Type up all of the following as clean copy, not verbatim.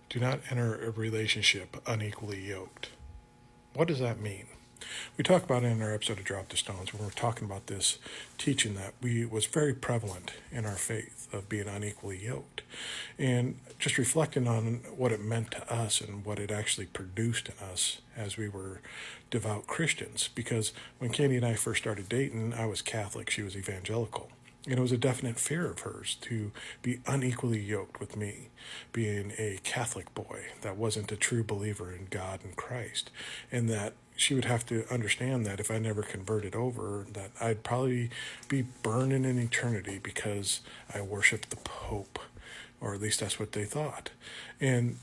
Do not enter a relationship unequally yoked. What does that mean? We talk about it in our episode of Drop the Stones when we're talking about this teaching that was very prevalent in our faith of being unequally yoked. And just reflecting on what it meant to us and what it actually produced in us as we were devout Christians. Because when Candy and I first started dating, I was Catholic, she was evangelical. And it was a definite fear of hers to be unequally yoked with me, being a Catholic boy that wasn't a true believer in God and Christ. And that she would have to understand that if I never converted over, that I'd probably be burning in eternity because I worshiped the Pope, or at least that's what they thought. And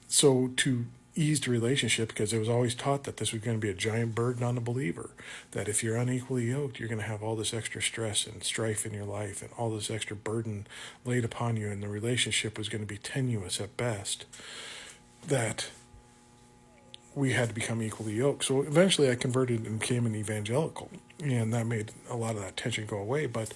so to ease the relationship, because it was always taught that this was going to be a giant burden on the believer, that if you're unequally yoked, you're going to have all this extra stress and strife in your life and all this extra burden laid upon you, and the relationship was going to be tenuous at best, that we had to become equally yoked. So eventually I converted and became an evangelical, and that made a lot of that tension go away. But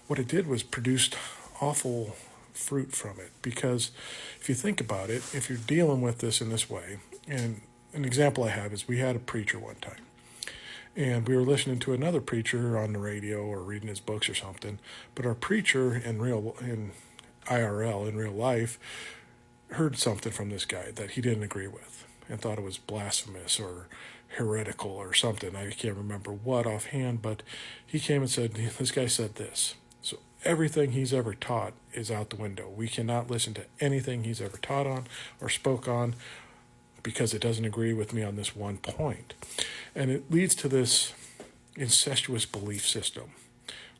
what it did was produced awful fruit from it, because if you think about it, if you're dealing with this in this way, and an example I have is we had a preacher one time, and we were listening to another preacher on the radio or reading his books or something, but our preacher in IRL, in real life, heard something from this guy that he didn't agree with and thought it was blasphemous or heretical or something. I can't remember what offhand, but he came and said, this guy said this. So everything he's ever taught is out the window. We cannot listen to anything he's ever taught on or spoke on because it doesn't agree with me on this one point. And it leads to this incestuous belief system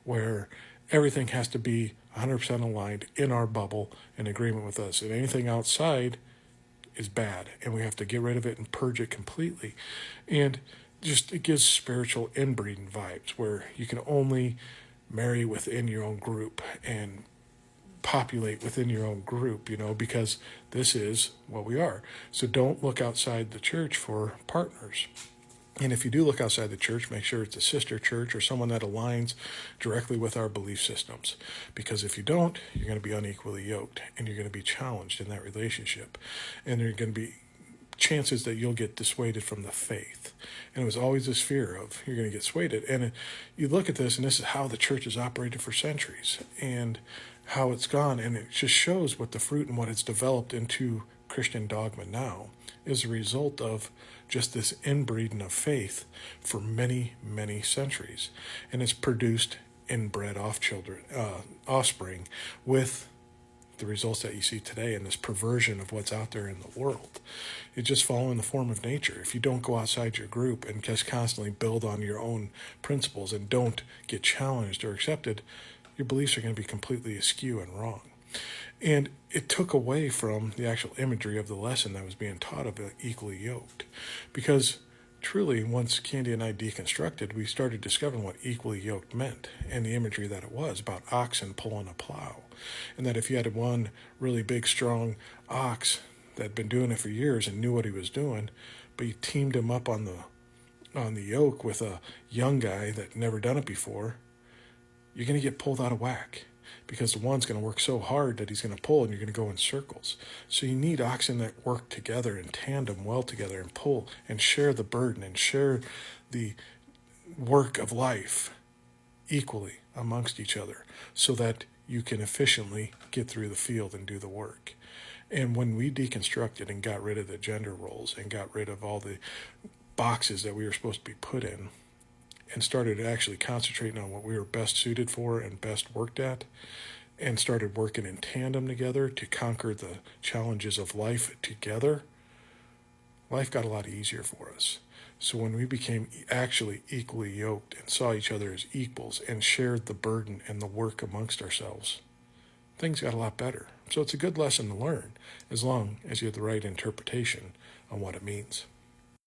where everything has to be 100% aligned in our bubble in agreement with us, and anything outside is bad, and we have to get rid of it and purge it completely. And just it gives spiritual inbreeding vibes where you can only marry within your own group and populate within your own group, because this is what we are. So don't look outside the church for partners. And if you do look outside the church, make sure it's a sister church or someone that aligns directly with our belief systems. Because if you don't, you're going to be unequally yoked and you're going to be challenged in that relationship. And there are going to be chances that you'll get dissuaded from the faith. And it was always this fear of you're going to get swayed. And you look at this, and this is how the church has operated for centuries and how it's gone. And it just shows what the fruit and what it's developed into Christian dogma now is a result of just this inbreeding of faith for many, many centuries. And it's produced inbred offspring with the results that you see today and this perversion of what's out there in the world. It's just following the form of nature. If you don't go outside your group and just constantly build on your own principles and don't get challenged or accepted, your beliefs are going to be completely askew and wrong. And it took away from the actual imagery of the lesson that was being taught of equally yoked. Because truly, once Candy and I deconstructed, we started discovering what equally yoked meant and the imagery that it was about oxen pulling a plow. And that if you had one really big, strong ox that had been doing it for years and knew what he was doing, but you teamed him up on the yoke with a young guy that never done it before, you're going to get pulled out of whack. Because the one's going to work so hard that he's going to pull and you're going to go in circles. So you need oxen that work together in tandem well together and pull and share the burden and share the work of life equally amongst each other so that you can efficiently get through the field and do the work. And when we deconstructed and got rid of the gender roles and got rid of all the boxes that we were supposed to be put in, and started actually concentrating on what we were best suited for and best worked at, and started working in tandem together to conquer the challenges of life together, life got a lot easier for us. So when we became actually equally yoked and saw each other as equals and shared the burden and the work amongst ourselves, things got a lot better. So it's a good lesson to learn as long as you have the right interpretation on what it means.